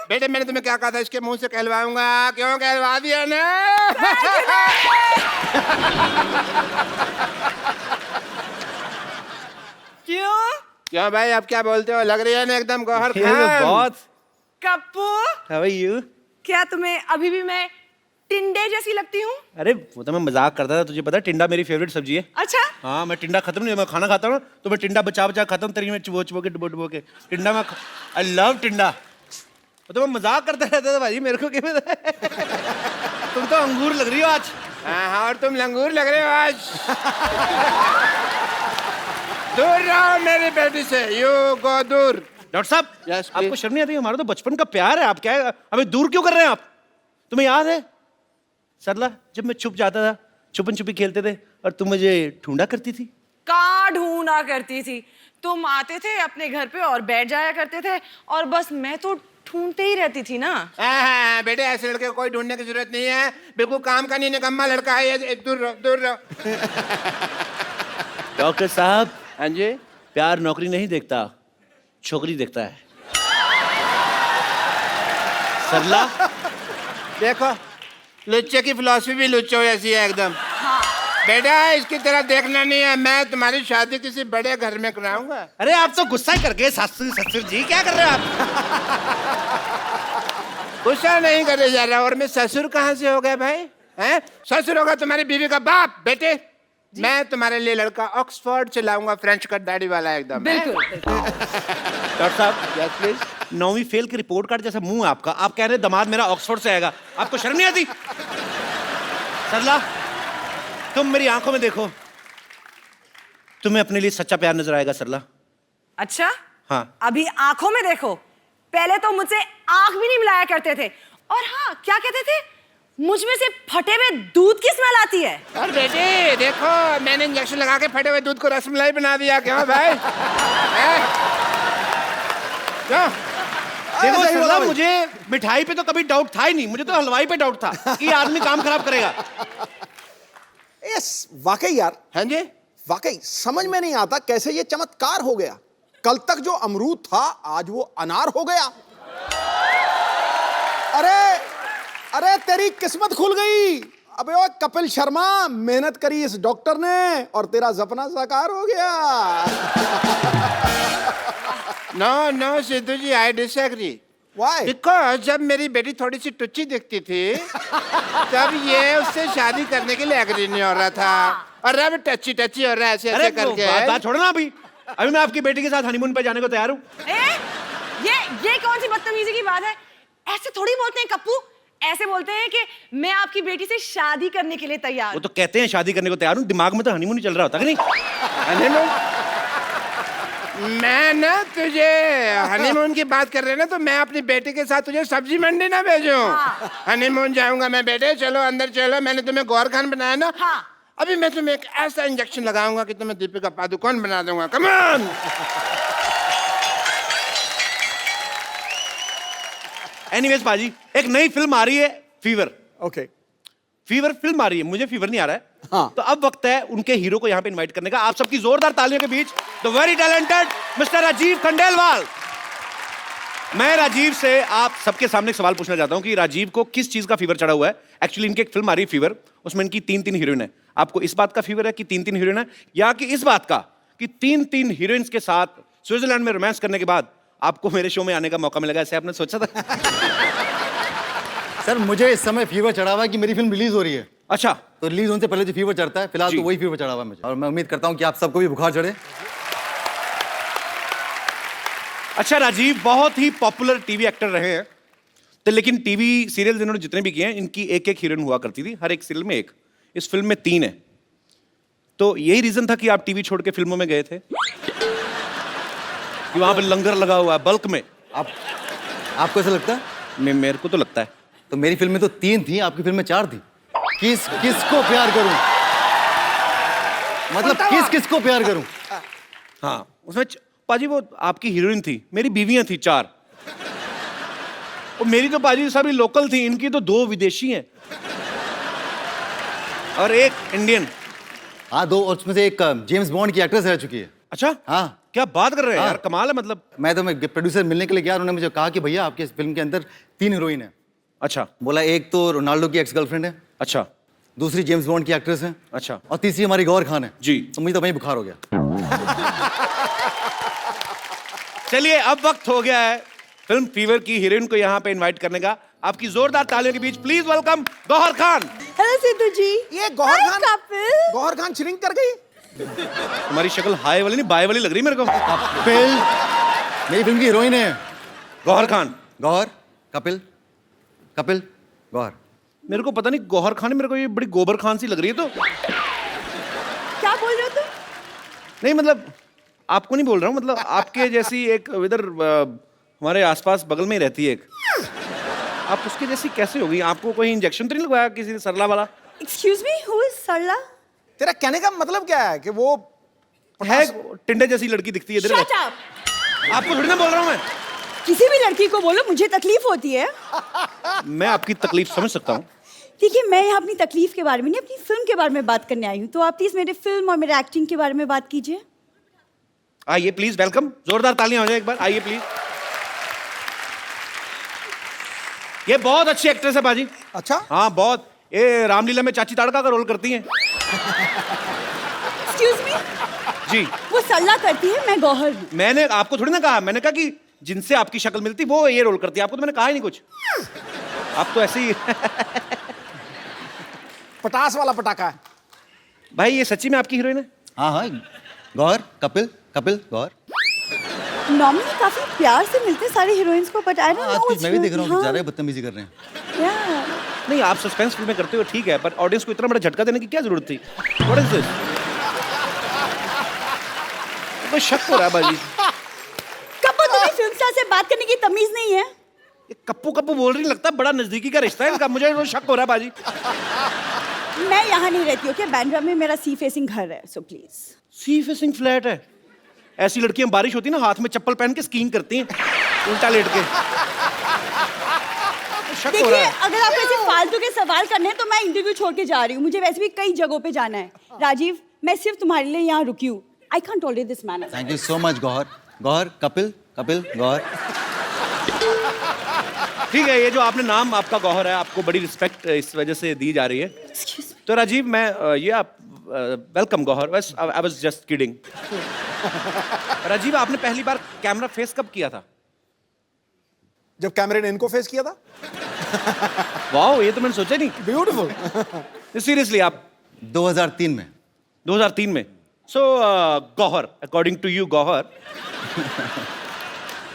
बेटे मैंने तुम्हें क्या कहा था, इसके मुंह से कहलवाऊंगा, क्यों कहलवा दिया ना? क्यों भाई, आप क्या बोलते हो? लग रही है ना एकदम गौहर खान। बहुत। Kappu, How are you? क्या तुम्हें अभी भी मैं टिंडे जैसी लगती हूँ? अरे वो तो मैं मजाक करता था, तुझे पता है टिंडा मेरी फेवरेट सब्जी है। अच्छा। हाँ, मैं टिंडा खत्म नहीं, मैं खाना खाता हूँ तो मैं टिंडा बचा बचा खाता हूँ, तेरी में चुबो चुबो के डुबो डुबो के टिंडा में। आई लव टिंडा। तो मैं मजाक करता रहता था भाई, मेरे को क्या पता है? तुम तो अंगूर लग रही हो आज। हाँ, और तुम लंगूर लग रहे हो आज। दूर रहो मेरी बेटी से, यू गो दूर। डॉक्टर साहब, Yes, आपको please. शर्म नहीं आती? हमारा तो बचपन का प्यार है, आप क्या हमें दूर क्यों कर रहे हैं आप? तुम्हें याद है सरला, जब मैं छुप जाता था, छुपन छुपी खेलते थे और तुम मुझे ढूंढा करती थी? कहाँ ढूंढा करती थी? तुम आते थे अपने घर पे और बैठ जाया करते थे और बस मैं तो ढूंढते ही रहती थी ना। हाँ, बेटे ऐसे लड़के को कोई ढूंढने की जरूरत नहीं है, बिल्कुल काम का नहीं, निकम्मा लड़का है ये। दूर रहो, दूर रहो। डॉक्टर साहब, हाँ जी। प्यार नौकरी नहीं देखता, छोकरी देखता है। सरला, देखो लुच्चे की फिलॉसफी भी लुच्चो जैसी है एकदम। बेटा इसकी तरह देखना नहीं है, मैं तुम्हारी शादी किसी बड़े घर में कराऊंगा। अरे आप तो गुस्सा ही कर गए ससुर ससुर जी, क्या कर रहे हो आप? गुस्सा नहीं करे जा रहा, और मैं ससुर कहाँ से हो गया भाई? हैं? ससुर होगा तुम्हारी बीवी का बाप। बेटे मैं तुम्हारे लिए लड़का ऑक्सफोर्ड से लाऊंगा, फ्रेंच कट दाढ़ी वाला एकदम। बिल्कुल। डॉक्टर साहब, यस प्लीज। 9वीं फेल के रिपोर्ट कार्ड जैसा मुंह है आपका, आप कह रहे हैं दामाद मेरा ऑक्सफोर्ड से आएगा, आपको शर्म नहीं आती? सरला, तुम मेरी आंखों में देखो, तुम्हें अपने लिए सच्चा प्यार नजर आएगा सरला। अच्छा, हाँ। अभी आंखों में देखो, पहले तो मुझसे आंख भी नहीं मिलाया करते थे, और हाँ क्या कहते थे, मुझ में से फटे हुए दूध की स्मेल आती है। और बेटे देखो मैंने इंजेक्शन लगा के फटे हुए दूध को रसमलाई बना दिया। क्यों भाई? हैं? क्यों? देखो सरला, मुझे मिठाई पे तो कभी डाउट था ही नहीं, मुझे तो हलवाई पे डाउट था कि ये आदमी काम खराब करेगा। यस, वाकई यार। हाँ जी। वाकई समझ में नहीं आता कैसे ये चमत्कार हो गया। कल तक जो अमरूद था आज वो अनार हो गया। अरे अरे तेरी किस्मत खुल गई। अबे ओ कपिल शर्मा, मेहनत करी इस डॉक्टर ने और तेरा सपना साकार हो गया। No no Sidhu ji, I disagree. Why? Because जब मेरी बेटी थोड़ी सी टुच्ची दिखती थी तब ये उससे शादी करने के लिए एग्री नहीं हो रहा था, और अब टच्ची टच्ची हो रहा है ऐसे ऐसे करके। बात छोड़ो ना अभी मैं आपकी बेटी के साथ हनीमून पे जाने को तैयार हूँ। ये कौन सी बदतमीजी की बात है? ऐसे थोड़ी बोलते हैं कप्पू, ऐसे बोलते हैं कि मैं आपकी बेटी से शादी करने के लिए तैयार। वो तो कहते हैं शादी करने को तैयार हूँ, दिमाग में तो हनीमून ही चल रहा होता है कि नहीं? हनीमून? मैं ना तुझे हनीमून की बात कर रहे ना, तो मैं अपनी बेटी के साथ तुझे सब्जी मंडी ना भेजूं। हनीमून जाऊंगा मैं। बेटे चलो अंदर चलो, मैंने तुम्हें गौर खान बनाया ना। हाँ। अभी मैं तुम्हें एक ऐसा इंजेक्शन लगाऊंगा कि तुम्हें दीपिका पादुकोण बना दूंगा। Come on. एनीवेज पाजी, एक नई फिल्म आ रही है, फीवर। ओके। फीवर फिल्म आ रही है, मुझे फीवर नहीं आ रहा है। हाँ। तो अब वक्त है उनके हीरो को यहाँ पे इनवाइट करने का। आप सबकी जोरदार तालियों के बीच the very talented mister Rajeev Khandelwal. मैं राजीव से आप सबके सामने एक सवाल पूछना चाहता हूँ कि राजीव को किस चीज का फीवर चढ़ा हुआ है। एक्चुअली इनकी एक फिल्म आ रही है फीवर, उसमें इनकी 3 हीरोइन है। आपको इस बात का फीवर है कि 3 हीरोइन है, या कि इस बात का कि 3 हीरोइंस के साथ स्विट्जरलैंड में रोमांस करने के बाद आपको मेरे शो में आने का मौका मिलेगा, ऐसे आपने सोचा था? सर मुझे इस समय फीवर चढ़ा हुआ है कि मेरी फिल्म रिलीज हो रही है, अच्छा, तो रिलीज होने से पहले जो फीवर चढ़ता है, फिलहाल तो वही फीवर चढ़ा हुआ है मुझे, और मैं उम्मीद करता हूँ कि आप सबको भी बुखार चढ़े। अच्छा राजीव बहुत ही पॉपुलर टीवी एक्टर रहे हैं, तो लेकिन टीवी सीरियल इन्होंने जितने भी किए हैं, इनकी एक हीरोइन हुआ करती थी, हर एक सीरियल में एक। इस फिल्म में 3 है, तो यही रीजन था कि आप टीवी छोड़ के फिल्मों में गए थे कि वहां पे लंगर लगा हुआ है बल्क में। आपको ऐसा लगता है? मेरे को तो लगता है। तो मेरी फिल्म में तो 3 थी, आपकी फिल्म में 4 थी। किसको प्यार करूं? मतलब किसको प्यार करूं? हाँ, उसमें पाजी वो आपकी हीरोइन थी, मेरी बीवियां थी 4, और मेरी तो पाजी सभी लोकल थी, इनकी तो 2 विदेशी हैं और 1 इंडियन। हाँ 2, और उसमें से एक जेम्स बॉन्ड की एक्ट्रेस रह चुकी है। अच्छा हाँ क्या बात कर रहे हैं हाँ। यार, कमाल है मतलब। मैं तो मैं प्रोड्यूसर मिलने के लिए गया, उन्होंने मुझे कहा कि भैया आपके इस फिल्म के अंदर 3 हीरोइन है। अच्छा बोला एक तो रोनाल्डो की एक्स गर्लफ्रेंड है, अच्छा दूसरी जेम्स बॉन्ड की एक्ट्रेस है, अच्छा और तीसरी हमारी गौहर खान है। जी। तो मुझे तो वहीं बुखार हो गया। चलिए अब वक्त हो गया है फिल्म फीवर की हीरोइन को यहाँ पे इनवाइट करने का। आपकी जोरदार तालियों के बीच please welcome Gauhar Khan. Hello Sidhu ji. ये Gauhar Hi, Khan, couple. Gauhar Khan shrink कर गई। तुम्हारी शक्ल हाई वाली नहीं बाय वाली लग रही मेरे को। कपिल मेरी फिल्म की हीरोइन है। गौहर खान। गौहर कपिल कपिल गौहर। मेरे को पता नहीं गौहर खान, मेरे को ये बड़ी गोबर खान सी लग रही है। तो क्या बोल रहे हो तुम? नहीं मतलब आपको नहीं बोल रहा हूँ, मतलब आपके जैसी एक इधर हमारे आसपास बगल में ही रहती है एक, आप उसके जैसी कैसे हो गई? आपको कोई इंजेक्शन तो नहीं लगवाया किसी ने सरला वाला? Excuse me, who is सरला? तेरा कहने का मतलब क्या है कि वो है टिंडे जैसी लड़की दिखती है इधर। Shut up. आपको थोड़ी ना बोल रहा हूँ मैं। किसी भी लड़की को बोलो मुझे तकलीफ होती है। मैं आपकी तकलीफ समझ सकता हूँ। देखिए मैं यहाँ अपनी तकलीफ के बारे में नहीं, अपनी फिल्म के बारे में बात करने आई हूँ, तो आप प्लीज मेरे फिल्म और मेरे एक्टिंग के बारे में बात कीजिए। आइए प्लीज, वेलकम, जोरदार तालियां हो जाए एक बार। आइए प्लीज। ये बहुत अच्छी एक्ट्रेस है बाजी। अच्छा हाँ बहुत, ये रामलीला में चाची ताड़का का रोल करती हैं। Excuse me, जी वो सरला करती है, मैं गौहर हूँ। मैंने आपको थोड़ी ना कहा, मैंने कहा कि जिनसे आपकी शक्ल मिलती वो ये रोल करती है। आपको तो मैंने कहा ही नहीं कुछ, आप तो ऐसे ही। पटास वाला पटाखा है। भाई ये सच्ची में आपकी हीरोइन है? हाँ हाँ गौहर कपिल कपिल गौहर। नॉर्मली काफी प्यार से मिलते हैं सारे हीरोइंस को, बट आई डोंट नो। आजकल मैं भी देख रहा हूँ कि ज़्यादा बदतमीजी कर रहे हैं। नहीं आप सस्पेंस फिल्में करते हो ठीक है, पर ऑडियंस को इतना बड़ा झटका देने की क्या जरूरत थी? What is this? कोई शक हो रहा है बाजी। कब तुम्हें फिल्म स्टार से बात करने की तमीज नहीं है? ये कप्पू कप्पू बोल रही, लगता है बड़ा नजदीकी का रिश्ता है इनका। मुझे तो शक हो रहा है बाजी। मैं यहाँ नहीं रहती, ओके? बांद्रा में मेरा सी फेसिंग घर है, so please. Sea facing flat है? ऐसी लड़कियां बारिश होती है ना, हाथ में चप्पल पहन के स्कीइंग करती हैं उल्टा लेट के। शक हो देखिए रहा है। अगर आप ऐसे फालतू के सवाल करने हैं तो मैं इंटरव्यू छोड़ के जा रही हूँ, मुझे वैसे भी कई जगहों पे जाना है। राजीव मैं सिर्फ तुम्हारे लिए यहाँ रुकी हूँ। I can't tolerate this man. Thank you so much Gauahar. Gauahar Kapil Kapil Gauahar. ठीक है, ये जो आपने नाम आपका गौहर है, आपको बड़ी रिस्पेक्ट इस वजह से दी जा रही है। तो राजीव मैं ये आप वेलकम गौहर, बस I was just kidding. Rajiv आपने पहली बार कैमरा फेस कब किया था? जब कैमरे ने इनको फेस किया था। वाओ, ये तो मैंने सोचा नहीं। ब्यूटीफुल। सीरियसली आप 2003 में। 2003 में। So Gauhar, according to you Gauhar,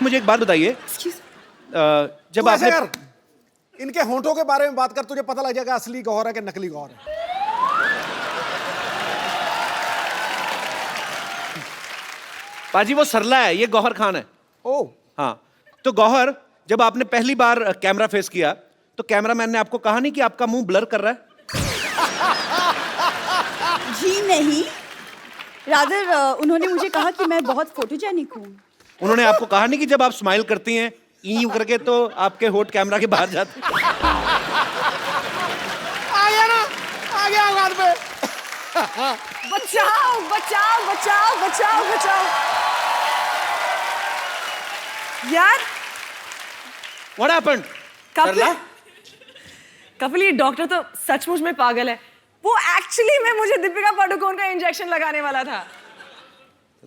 मुझे एक बात बताइए, जब तू ऐसे आपने कर, इनके होंठों के बारे में बात कर, तुझे पता लग जाएगा असली गौहर है कि नकली गौहर है। बाजी वो सरला है, ये गौहर खान है। ओ हाँ, तो गौहर जब आपने पहली बार कैमरा फेस किया तो कैमरामैन ने आपको कहा नहीं कि आपका मुंह ब्लर कर रहा है? जी नहीं, रादर उन्होंने मुझे कहा कि मैं बहुत फोटोजेनिक हूँ। उन्होंने आपको कहा नहीं कि जब आप स्माइल करती हैं यूं करके तो आपके होठ कैमरा के बाहर जाते हैं? आ गया ना, आ गया बात पे। बचाओ बचाओ बचाओ बचाओ बचाओ यार। What happened? सरला? कपिल ये डॉक्टर तो सचमुच में पागल है। वो एक्चुअली में मुझे दीपिका पादुकोण का इंजेक्शन लगाने वाला था।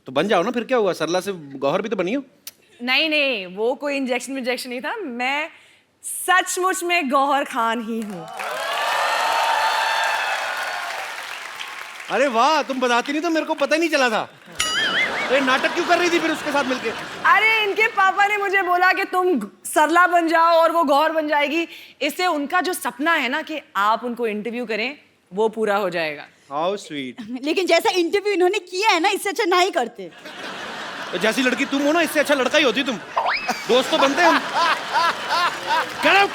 तो बन जाओ ना, फिर क्या हुआ? सरला से गौहर भी तो बनी हो। नहीं नहीं, वो कोई इंजेक्शन नहीं था, मैं सचमुच में गौहर खान ही हूँ। अरे वाह, तुम बताती नहीं तो मेरे को पता ही नहीं चला था। तो ये नाटक क्यों कर रही थी फिर उसके साथ मिलके? अरे इनके पापा ने मुझे बोला कि तुम सरला बन जाओ और वो गौहर बन जाएगी, इससे उनका जो सपना है ना कि आप उनको इंटरव्यू करें वो पूरा हो जाएगा। How sweet. लेकिन जैसा इंटरव्यू इन्होंने किया है ना, इससे अच्छा ना ही करते। तो जैसी लड़की तुम हो ना, इससे अच्छा लड़का ही होती तुम। दोस्त तो बनते हम। Get out!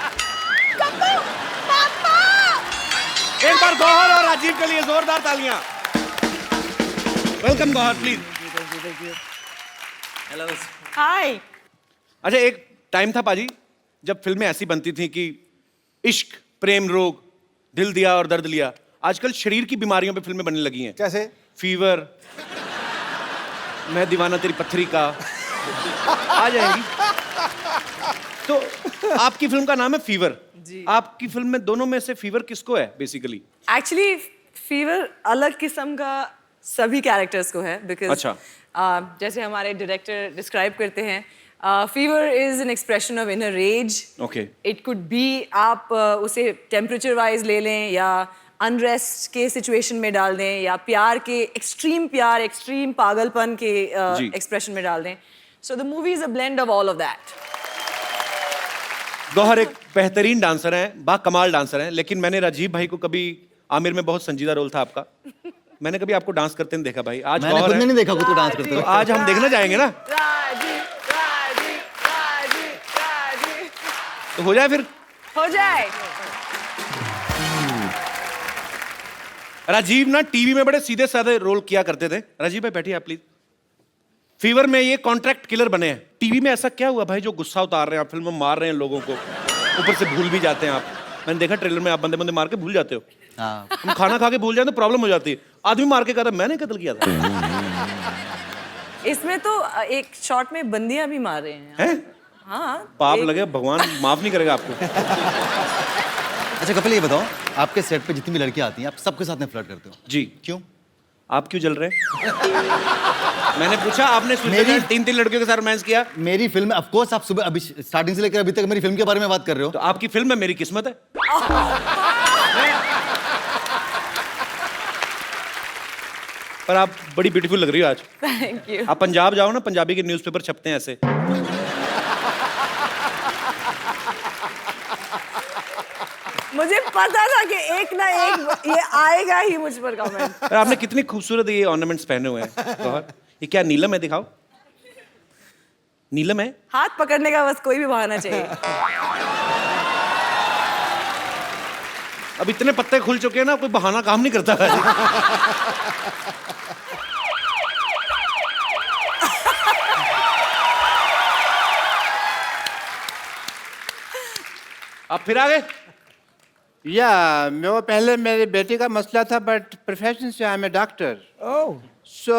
एक बार गौहर और राजीव के लिए जोरदार तालियां। Welcome Gauahar, please. Hello. Hi. अच्छा, एक टाइम था पाजी जब फिल्में ऐसी बनती थी कि इश्क, प्रेम रोग, दिल दिया और दर्द लिया। आजकल शरीर की बीमारियों पे फिल्में बनने लगी हैं। कैसे? फीवर, मैं दीवाना तेरी पत्थरी का आ जाएगी। तो आपकी फिल्म का नाम है फीवर। जी। आपकी फिल्म में दोनों में से फीवर किसको है बेसिकली? एक्चुअली फीवर अलग किस्म का सभी कैरेक्टर्स को है बिकॉज अच्छा। जैसे हमारे डायरेक्टर डिस्क्राइब करते हैं fever is an expression of inner rage. Okay. It could be आप उसे टेम्परेचर वाइज ले लें या अनरेस्ट के सिचुएशन में डाल दें या प्यार के एक्सट्रीम पागलपन के जी। एक्सप्रेशन में डाल दें। So the movie is a blend of all of that. Gauahar एक बेहतरीन डांसर हैं, बाकमाल डांसर हैं, लेकिन मैंने राजीव भाई को कभी, आमिर में बहुत संजीदा रोल था आपका, मैंने कभी आपको डांस करते नहीं देखा भाई। आज मैंने गौहर खुद है, नहीं देखा खुद को डांस करते तो हुए। आज हम देखने जाएंगे ना, तो हो जाए फिर। हो जाए। राजीव ना टीवी में बड़े सीधे साधे रोल किया करते थे। राजीव भाई बैठिए आप प्लीज। फीवर में ये कॉन्ट्रैक्ट किलर बने हैं। टीवी में ऐसा क्या हुआ भाई जो गुस्सा उतार रहे हैं आप, फिल्म में मार रहे हैं लोगों को, ऊपर से भूल भी जाते हैं आप। मैंने देखा ट्रेलर में आप बंदे बंदे मार के भूल जाते हो। हाँ। हम खाना खा के भूल जाते तो प्रॉब्लम हो जाती है। आदमी मार के कहता मैंने कत्ल किया था। इसमें तो एक शॉट में बंदियां भी मार रहे हैं। हैं? हाँ। पाप एक- लगे, भगवान माफ नहीं करेगा आपको। अच्छा कपिल ये बताओ, आपके सेट पे जितनी भी लड़कियां आती हैं आप सबके साथ में फ्लर्ट करते हो? जी। क्यों? आप क्यों जल रहे हैं? मैंने पूछा, आपने स्विट्जरलैंड 3 लड़कियों के साथ रोमांस किया, मेरी फिल्म में ऑफ कोर्स आप सुबह अभी स्टार्टिंग से लेकर अभी तक मेरी फिल्म के बारे में बात कर रहे हो। तो आपकी फिल्म में मेरी किस्मत है। पर आप बड़ी ब्यूटीफुल लग रही हो आज। Thank you. आप पंजाब जाओ ना, पंजाबी के न्यूज़पेपर छपते हैं ऐसे। मुझे पता था कि एक ना एक ये आएगा ही मुझ पर कमेंट। पर आपने कितनी खूबसूरत ये ऑर्नामेंट्स पहने हुए हैं गौहर। ये क्या नीलम है? दिखाओ। नीलम है? हाथ पकड़ने का बस कोई भी बहाना चाहिए। अब इतने पत्ते खुल चुके हैं ना, कोई बहाना काम नहीं करता है। आप फिर आ गए? या वो पहले मेरी बेटी का मसला था, बट प्रोफेशन से आई एम ए डॉक्टर। सो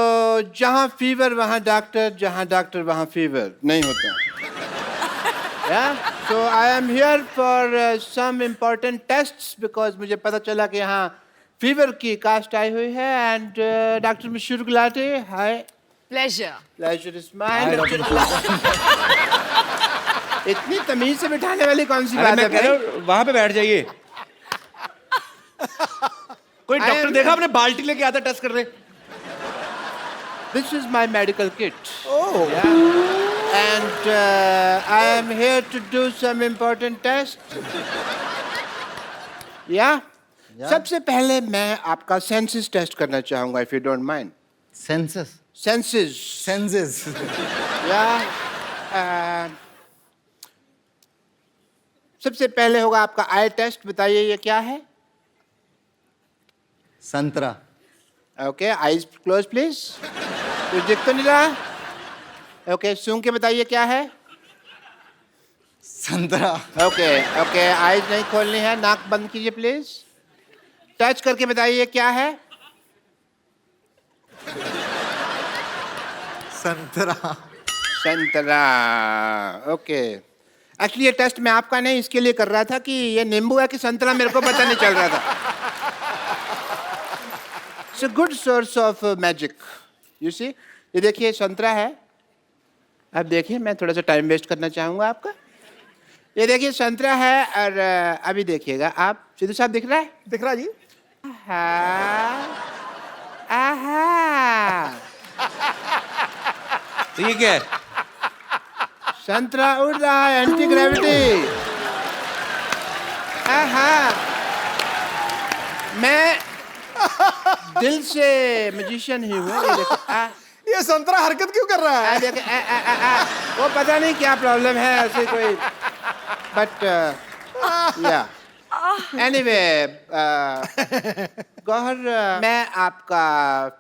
जहाँ फीवर वहाँ डॉक्टर, जहाँ डॉक्टर वहाँ फीवर नहीं होता। So I am here for some important tests because मुझे पता चला कि यहाँ फीवर की कास्ट आई हुई है। एंड डॉक्टर मशहूर गुलाटी, हाय। प्लेजर। Pleasure is mine. इतनी तमीज से बिठाने वाली कौन सी अरे बात मैं है कह रहा भाई? हूं, वहां पे बैठ जाइए। कोई I डॉक्टर am- देखा आपने बाल्टी लेके आता टेस्ट कर रहे। This is my medical kit. Oh. Yeah. And I am here to do some important tests. Yeah. सबसे पहले मैं आपका सेंसेस टेस्ट करना चाहूंगा, if you don't mind. Census? Senses. Senses? Yeah. सबसे पहले होगा आपका आई टेस्ट। बताइए ये क्या है? संतरा। Okay, eyes close please. कुछ दिख तो नहीं रहा? ओके, सूंघ के बताइए क्या है? संतरा। ओके ओके, आईज नहीं खोलनी है, नाक बंद कीजिए प्लीज। टच करके बताइए क्या है? संतरा। संतरा। ओके, एक्चुअली ये टेस्ट मैं आपका नहीं इसके लिए कर रहा था कि ये नींबू है कि संतरा, मेरे को पता नहीं चल रहा था। It's a good source of magic, you see. ये देखिए संतरा है। अब देखिए, मैं थोड़ा सा टाइम वेस्ट करना चाहूंगा आपका। ये देखिए संतरा है, और अभी देखिएगा आप। सिद्धू साहब दिख रहा है? दिख रहा जी? आहा, तो ये क्या है? संतरा उड़ रहा है, एंटी ग्रेविटी। आहा, मैं दिल से मैजिशियन ही हूँ। ये देखो, ये संतरा हरकत क्यों कर रहा है? देखो, वो पता नहीं क्या प्रॉब्लम है ऐसे कोई, बट या एनीवे गौहर, मैं आपका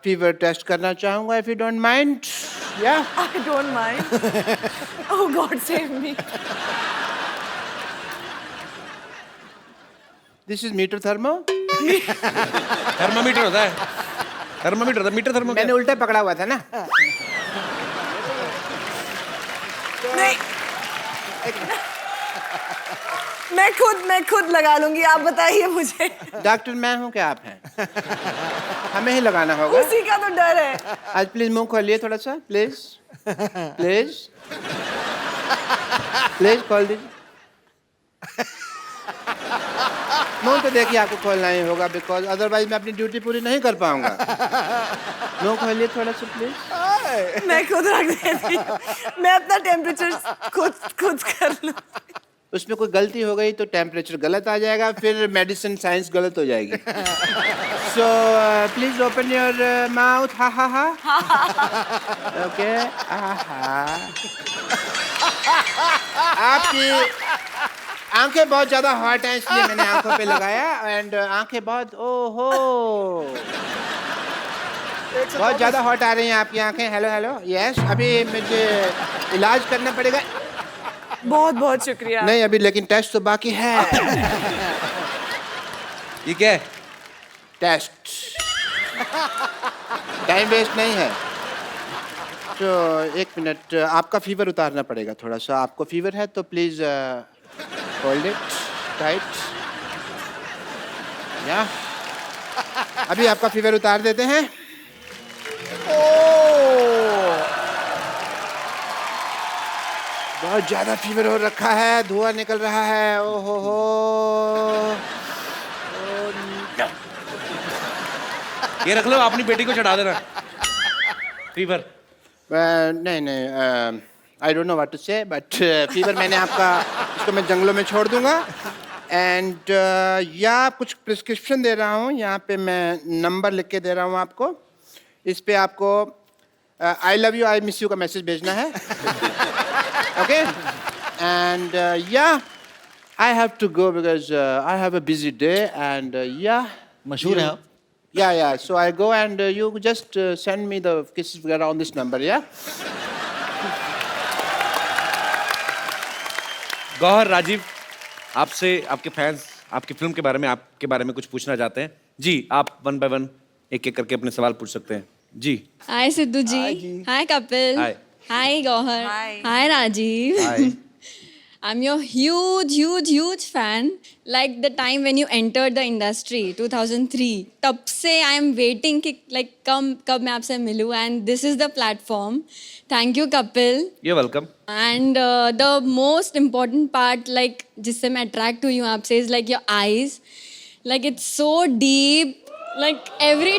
फीवर टेस्ट करना चाहूंगा, if you don't mind. Yeah I don't mind. Oh God, save me. This is meter thermo. Thermometer होता है। थर्मामीटर होता है, मीटर थर्मो। मैंने उल्टा पकड़ा हुआ था ना। मैं खुद लगा लूंगी, आप बताइए मुझे। डॉक्टर मैं हूँ क्या आप हैं? हमें ही लगाना होगा। उसी का तो डर है। आज प्लीज मुंह खोलिए थोड़ा सा, प्लीज प्लीज प्लीज खोल दीजिए। मुंह तो देखिए आपको खोलना ही होगा, बिकॉज अदरवाइज मैं अपनी ड्यूटी पूरी नहीं कर पाऊंगा। मुंह खोलिए थोड़ा सा प्लीज। मैं खुद रख देती हूँ। मैं अपना टेम्परेचर खुद कर लूँ। उसमें कोई गलती हो गई तो टेम्परेचर गलत आ जाएगा, फिर मेडिसिन साइंस गलत हो जाएगी। So please open your mouth. हा हा हा। ओके। आपकी आंखें बहुत ज्यादा हॉट हैं, इसलिए मैंने आंखों पे लगाया। एंड आंखें बहुत ओहो बहुत ज्यादा हॉट आ रही हैं आपकी आंखें। हेलो हेलो यस, अभी मुझे इलाज करना पड़ेगा। बहुत बहुत शुक्रिया। नहीं अभी, लेकिन टेस्ट तो बाकी है। ये क्या है? टेस्ट टाइम वेस्ट नहीं है। तो एक मिनट, आपका फीवर उतारना पड़ेगा थोड़ा सा। आपको फीवर है तो प्लीज होल्ड इट टाइट। या अभी आपका फीवर उतार देते हैं। बहुत ज्यादा फीवर हो रखा है, धुआं निकल रहा है। ओहो हो। ये रख लो, अपनी बेटी को चढ़ा देना। फीवर। नहीं I don't know what to say, but fever मैंने आपका, इसको मैं जंगलों में छोड़ दूंगा। एंड या कुछ प्रिस्क्रिप्शन दे रहा हूँ, यहाँ पे मैं नंबर लिख के दे रहा हूँ आपको। इस पे आपको I love you, I miss you का मैसेज भेजना है। Okay and yeah I have to go because I have a busy day. And या मशहूर हैं आप। Yeah. So I go and you just send me the kisses around this number, yeah? Gauhar, Rajiv, आपसे आपके fans आपकी film के बारे में, आपके बारे में कुछ पूछना चाहते हैं। जी, आप वन बाय वन एक एक करके अपने सवाल पूछ सकते हैं। जी। हाय सिद्धू जी। हाय कपिल। हाय। हाय Gauhar. Hi. Hi Rajiv. Hi. I'm your huge fan. Like the time when you entered the industry, 2003. तब से I am waiting कि like कब मैं आपसे मिलूँ, and this is the platform. Thank you Kapil. You're welcome. And the most important part, like जिससे मैं attract हुई हूँ आपसे, is like your eyes. Like it's so deep. Like every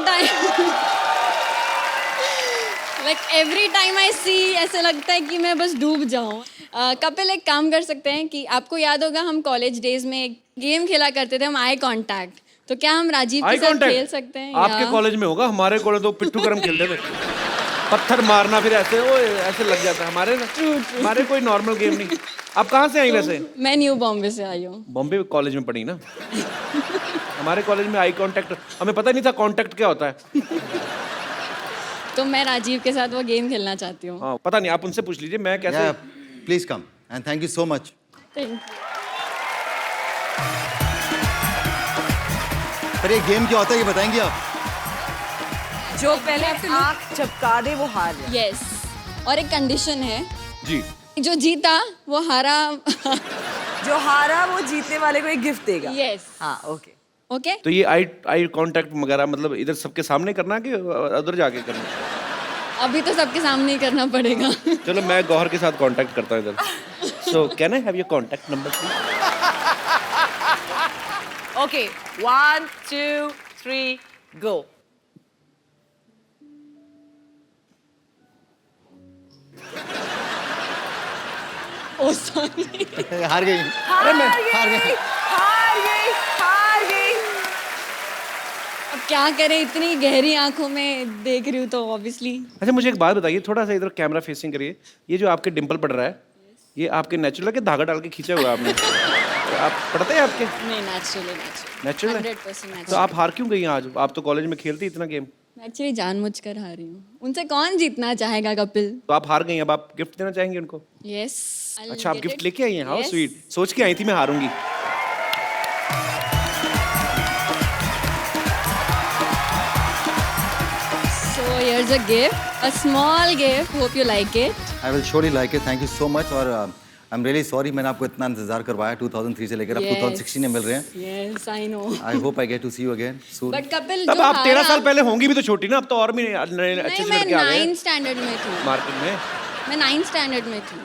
time I see, ऐसा लगता है कि मैं बस डूब जाऊँ। कपिल, एक काम कर सकते हैं कि आपको याद होगा हम कॉलेज डेज में एक गेम खेला करते थे, हम आई कांटेक्ट। तो क्या हम राजीव के साथ खेल सकते हैं? आपके कॉलेज में होगा, हमारे कॉलेज तो पिट्ठू गरम खेलते थे। पत्थर मारना, फिर ऐसे ओए ऐसे लग जाता। हमारे कोई नॉर्मल गेम नहीं। आप कहाँ से आई वैसे? मैं न्यू बॉम्बे से आई हूँ। बॉम्बे कॉलेज में पढ़ी ना। हमारे कॉलेज में आई कांटेक्ट, हमें पता नहीं था कांटेक्ट क्या होता है। तो मैं राजीव के साथ वो गेम खेलना चाहती हूँ। हाँ, पता नहीं, आप उनसे पूछ लीजिए मैं कैसे। Please come and thank you so much. Thank you. पर ये गेम क्या होता है ये बताएंगे आप? जो पहले आँख झपका दे वो हार जाए। Yes. और एक कंडीशन है, जी। जो जीता वो हारा। जो हारा वो जीतने वाले को एक गिफ्ट देगा। Yes. हाँ ओके। ओके? तो ये आई कांटेक्ट वगैरह मतलब इधर सबके सामने करना कि उधर जाके करना? अभी तो सबके सामने ही करना पड़ेगा। चलो मैं गौहर के साथ कांटेक्ट करता हूँ इधर। So can I have your contact number please? Okay 1 2 3 go. Oh sorry. हार गई। हार गई। अब क्या करें, इतनी गहरी आंखों में देख रही हूँ तो ऑब्वियसली। अच्छा मुझे एक बात बताइए, थोड़ा सा इधर कैमरा फेसिंग करिए। ये जो आपके डिंपल पड़ रहा है, ये आपके नेचुरल है कि धागा डाल के खींचा हुआ है आपने? तो आप पढ़ते हैं आपके? नहीं, नेचुरली नेचुरल है। 100% तो नेचुरल। आप हार क्यों गई आज? आप तो कॉलेज में खेलती इतना गेम। मैं एक्चुअली जानबूझकर हारी हूँ। उनसे कौन जीतना चाहेगा कपिल? तो आप हार गई, अब आप गिफ्ट देना चाहेंगे उनको? यस। अच्छा आप गिफ्ट लेके आई हैं? How sweet. सोच के आई थी मैं हारूंगी। So here's a gift, a small gift. Hope you like it. I will surely like it. Thank you so much. और आई एम रियली सॉरी, मैंने आपको इतना इंतजार करवाया 2003 से लेकर अब 2016 में मिल रहे हैं. Yes, I know. I hope I get to see you again soon. But Kapil अब जो आप 13 साल हारा- पहले होंगी भी तो छोटी ना, अब तो और भी अच्छे नहीं, अच्छे मैं लड़के आ गए 9th स्टैंडर्ड में थी. मार्केट में. मैं 9th स्टैंडर्ड में थी.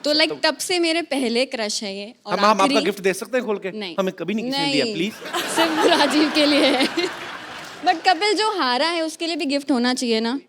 तो लाइक तब से मेरे पहले क्रश है ये. और हम आपका आखिरी- गिफ्ट दे सकते हैं खोल के? नहीं. हमें कभी नहीं किसी ने दिया, प्लीज. सिर्फ राजीव के लिए है. बट कपिल जो हारा है उसके लिए भी गिफ्ट होना चाहिए ना.